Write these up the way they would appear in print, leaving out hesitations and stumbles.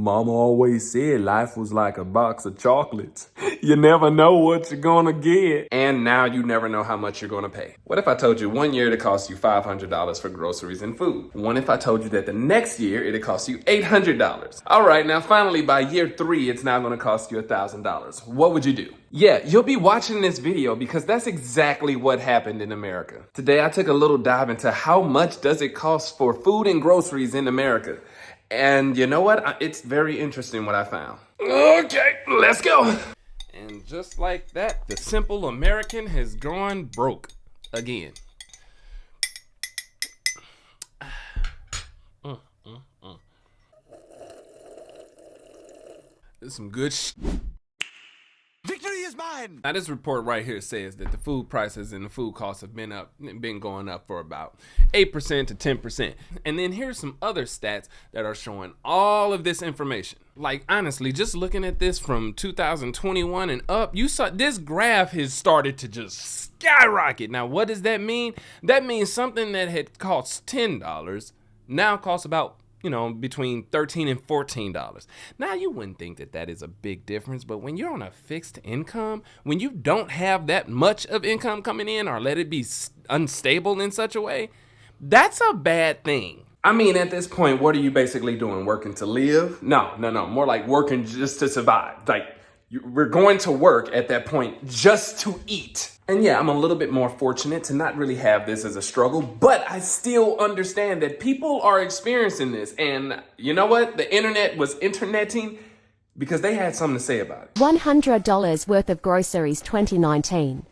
Mama always said life was like a box of chocolates. You never know what you're gonna get. And now you never know how much you're gonna pay. What if I told you 1 year it costs you $500 for groceries and food? What if I told you that the next year it'll cost you $800? All right, now finally by year 3, it's now gonna cost you $1,000. What would you do? Yeah, you'll be watching this video because that's exactly what happened in America. Today I took a little dive into how much does it cost for food and groceries in America. And you know what? It's very interesting what I found. Okay, let's go. And just like that, the simple American has gone broke again. This is some good Victory is mine! Now this report right here says that the food prices and the food costs have been going up for about 8% to 10%. And then here's some other stats that are showing all of this information. Like honestly, just looking at this from 2021 and up, you saw this graph has started to just skyrocket. Now what does that mean? That means something that had cost $10 now costs about between $13 and $14. Now you wouldn't think that that is a big difference, but when you're on a fixed income, when you don't have that much of income coming in or let it be unstable in such a way, that's a bad thing. I mean, at this point, what are you basically doing? Working to live? No, more like working just to survive. Like we're going to work at that point just to eat. And yeah, I'm a little bit more fortunate to not really have this as a struggle, but I still understand that people are experiencing this. And you know what? The internet was interneting because they had something to say about it. $100 worth of groceries 2019.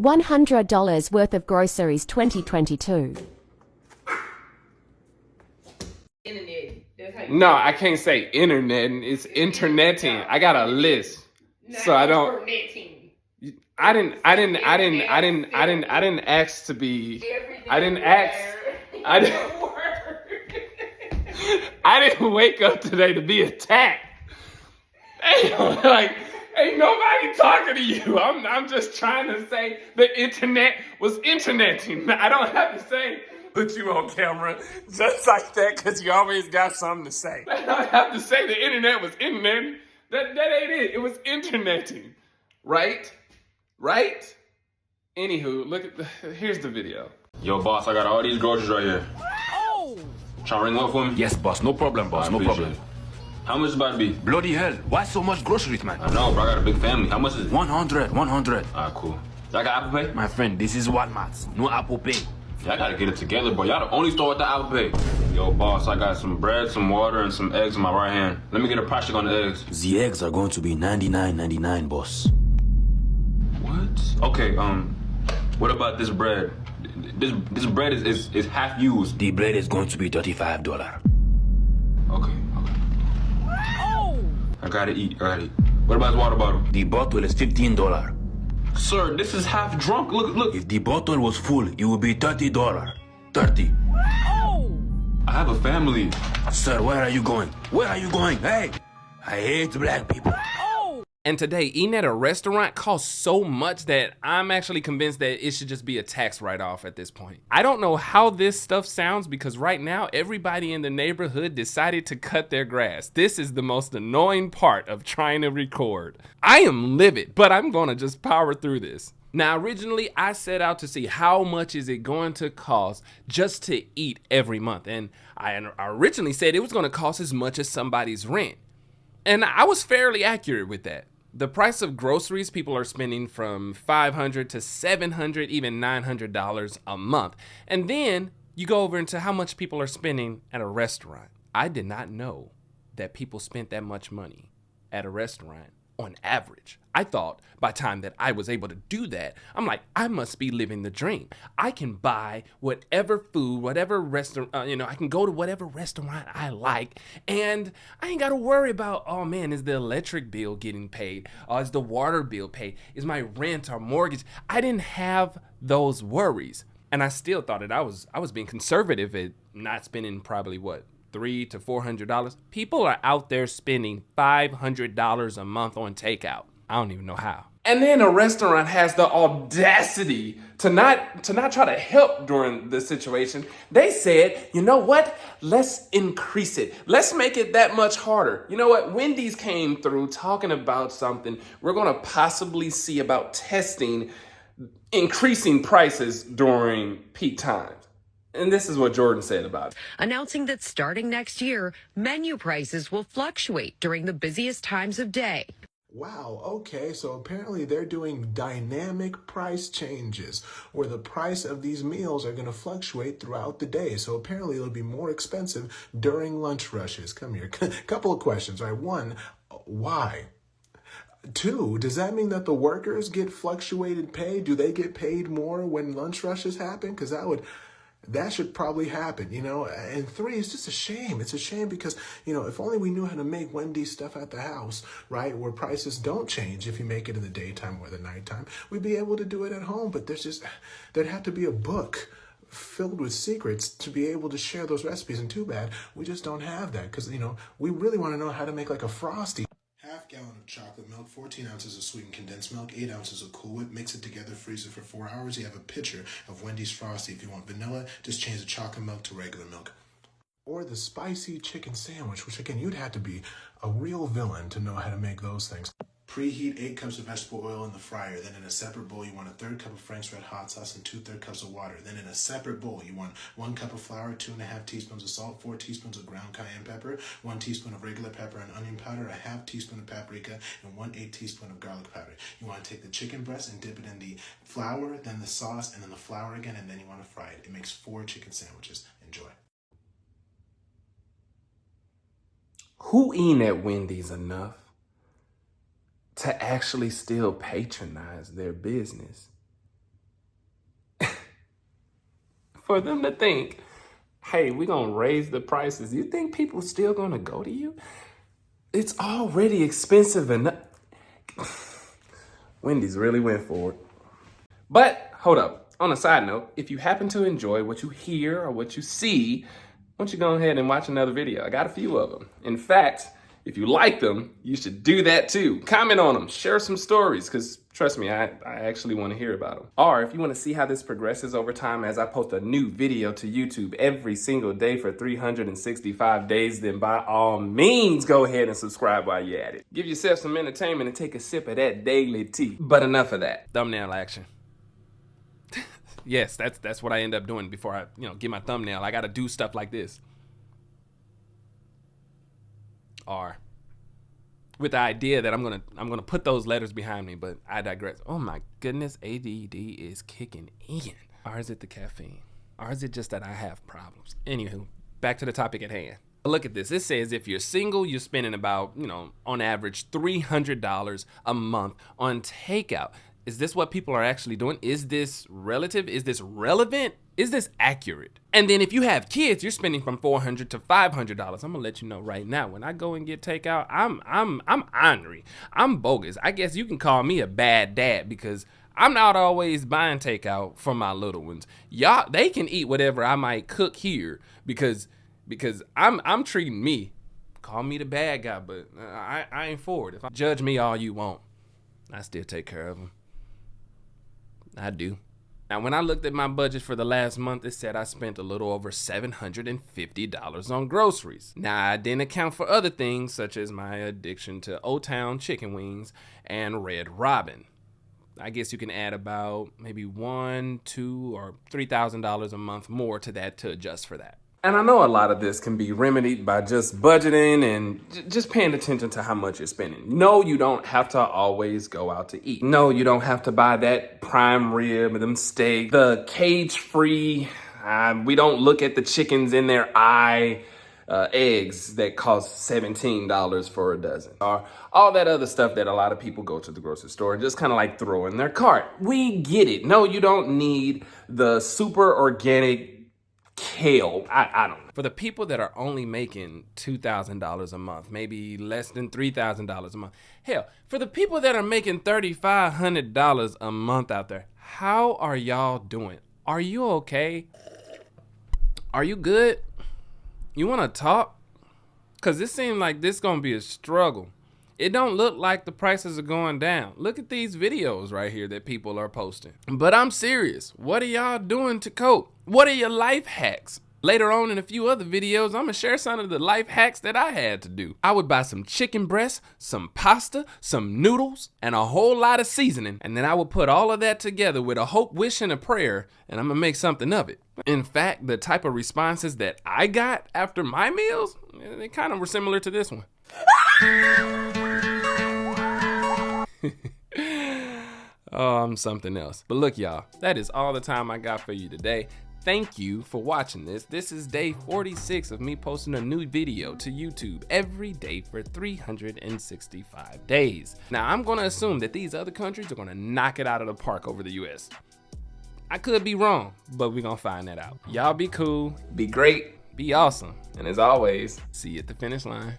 $100 worth of groceries 2022. No, I can't say internet. It's interneting. I got a list. So I don't. I didn't ask to be. I didn't wake up today to be attacked. Ain't nobody talking to you. I'm just trying to say the internet was interneting. I don't have to say put you on camera just like that because you always got something to say. I don't have to say the internet was interneting. That ain't it. It was interneting. Right? Anywho, here's the video. Yo, boss, I got all these groceries right here. Oh! Try to ring up for me? Yes, boss. No problem, boss. No problem. It. How much is it about to be? Bloody hell. Why so much groceries, man? I know, bro. I got a big family. How much is it? 100. Alright, cool. Y'all got Apple Pay? My friend, this is Walmart. No Apple Pay. Y'all gotta get it together, bro. Y'all the only store with the Apple Pay. Yo, boss, I got some bread, some water, and some eggs in my right hand. Let me get a price check on the eggs. The eggs are going to be $99.99, boss. What? Okay, what about this bread? This bread is half used. The bread is going to be $35. Okay. Oh! I gotta eat. What about the water bottle? The bottle is $15. Sir, this is half drunk. Look. If the bottle was full, it would be $30. 30. Oh! I have a family. Sir, where are you going? Hey! I hate black people. And today, eating at a restaurant costs so much that I'm actually convinced that it should just be a tax write-off at this point. I don't know how this stuff sounds because right now, everybody in the neighborhood decided to cut their grass. This is the most annoying part of trying to record. I am livid, but I'm gonna just power through this. Now, originally, I set out to see how much is it going to cost just to eat every month. And I originally said it was gonna cost as much as somebody's rent. And I was fairly accurate with that. The price of groceries, people are spending from $500 to $700, even $900 a month. And then you go over into how much people are spending at a restaurant. I did not know that people spent that much money at a restaurant on average. I thought by the time that I was able to do that, I'm like, I must be living the dream. I can buy whatever food, whatever restaurant, I can go to whatever restaurant I like, and I ain't got to worry about, oh man, is the electric bill getting paid? Is the water bill paid? Is my rent or mortgage? I didn't have those worries. And I still thought that I was being conservative at not spending probably $300 to $400. People are out there spending $500 a month on takeout. I don't even know how. And then a restaurant has the audacity to not try to help during this situation. They said, you know what? Let's increase it. Let's make it that much harder. You know what? Wendy's came through talking about something we're going to possibly see about testing, increasing prices during peak times. And this is what Jordan said about it. Announcing that starting next year, menu prices will fluctuate during the busiest times of day. Wow, okay, so apparently they're doing dynamic price changes where the price of these meals are going to fluctuate throughout the day. So apparently it'll be more expensive during lunch rushes. Come here, couple of questions, right? One, why? Two, does that mean that the workers get fluctuated pay? Do they get paid more when lunch rushes happen? Because that should probably happen, you know? And three, it's just a shame. It's a shame because, you know, if only we knew how to make Wendy's stuff at the house, right? Where prices don't change if you make it in the daytime or the nighttime, we'd be able to do it at home. But there'd have to be a book filled with secrets to be able to share those recipes. And too bad, we just don't have that because, you know, we really want to know how to make like a Frosty. Half gallon of chocolate milk, 14 ounces of sweetened condensed milk, 8 ounces of Cool Whip, mix it together, freeze it for 4 hours. You have a pitcher of Wendy's Frosty. If you want vanilla, just change the chocolate milk to regular milk. Or the spicy chicken sandwich, which again, you'd have to be a real villain to know how to make those things. Preheat 8 cups of vegetable oil in the fryer. Then in a separate bowl, you want a 1/3 cup of Frank's Red Hot Sauce and 2/3 cups of water. Then in a separate bowl, you want 1 cup of flour, 2.5 teaspoons of salt, 4 teaspoons of ground cayenne pepper, 1 teaspoon of regular pepper and onion powder, a 1/2 teaspoon of paprika, and 1/8 teaspoon of garlic powder. You want to take the chicken breast and dip it in the flour, then the sauce, and then the flour again, and then you want to fry it. It makes 4 chicken sandwiches. Enjoy. Who eating at Wendy's enough to actually still patronize their business? For them to think, hey, we're going to raise the prices. You think people still going to go to you? It's already expensive enough. Wendy's really went for it. But hold up. On a side note, if you happen to enjoy what you hear or what you see, why don't you go ahead and watch another video? I got a few of them. In fact, if you like them, you should do that too. Comment on them, share some stories, because trust me, I actually want to hear about them. Or if you want to see how this progresses over time as I post a new video to YouTube every single day for 365 days, then by all means, go ahead and subscribe while you're at it. Give yourself some entertainment and take a sip of that daily tea. But enough of that. Thumbnail action. Yes, that's what I end up doing before I, get my thumbnail. I got to do stuff like this. Or with the idea that I'm gonna put those letters behind me, but I digress. Oh my goodness, ADD is kicking in. Or is it the caffeine? Or is it just that I have problems? Anywho, back to the topic at hand. Look at this. It says if you're single, you're spending about, on average $300 a month on takeout. Is this what people are actually doing? Is this relative? Is this relevant? Is this accurate? And then if you have kids, you're spending from $400 to $500. I'm gonna let you know right now. When I go and get takeout, I'm ornery. I'm bogus. I guess you can call me a bad dad because I'm not always buying takeout for my little ones. Y'all, they can eat whatever I might cook here because I'm treating me. Call me the bad guy, but I ain't for it. If I judge me all you want, I still take care of them. I do. Now, when I looked at my budget for the last month, it said I spent a little over $750 on groceries. Now, I didn't account for other things such as my addiction to Old Town chicken wings and Red Robin. I guess you can add about maybe $1,000, $2,000, or $3,000 a month more to that to adjust for that. And I know a lot of this can be remedied by just budgeting and just paying attention to how much you're spending. No, you don't have to always go out to eat. No, you don't have to buy that prime rib or them steak, the cage-free, we don't look at the chickens in their eye, eggs that cost $17 for a dozen. Or all that other stuff that a lot of people go to the grocery store and just kind of like throw in their cart. We get it. No, you don't need the super organic kale. I don't know. For the people that are only making $2,000 a month, maybe less than $3,000 a month. Hell, for the people that are making $3,500 a month out there, how are y'all doing? Are you okay? Are you good? You want to talk? Because this seems like this going to be a struggle. It don't look like the prices are going down. Look at these videos right here that people are posting. But I'm serious. What are y'all doing to cope? What are your life hacks? Later on in a few other videos, I'm gonna share some of the life hacks that I had to do. I would buy some chicken breasts, some pasta, some noodles, and a whole lot of seasoning. And then I would put all of that together with a hope, wish, and a prayer, and I'm gonna make something of it. In fact, the type of responses that I got after my meals, they kind of were similar to this one. Oh, I'm something else. But look, y'all, that is all the time I got for you today. Thank you for watching this. This is day 46 of me posting a new video to YouTube every day for 365 days. Now, I'm gonna assume that these other countries are gonna knock it out of the park over the US. I could be wrong, but we're gonna find that out. Y'all be cool, be great, be awesome, and as always, see you at the finish line.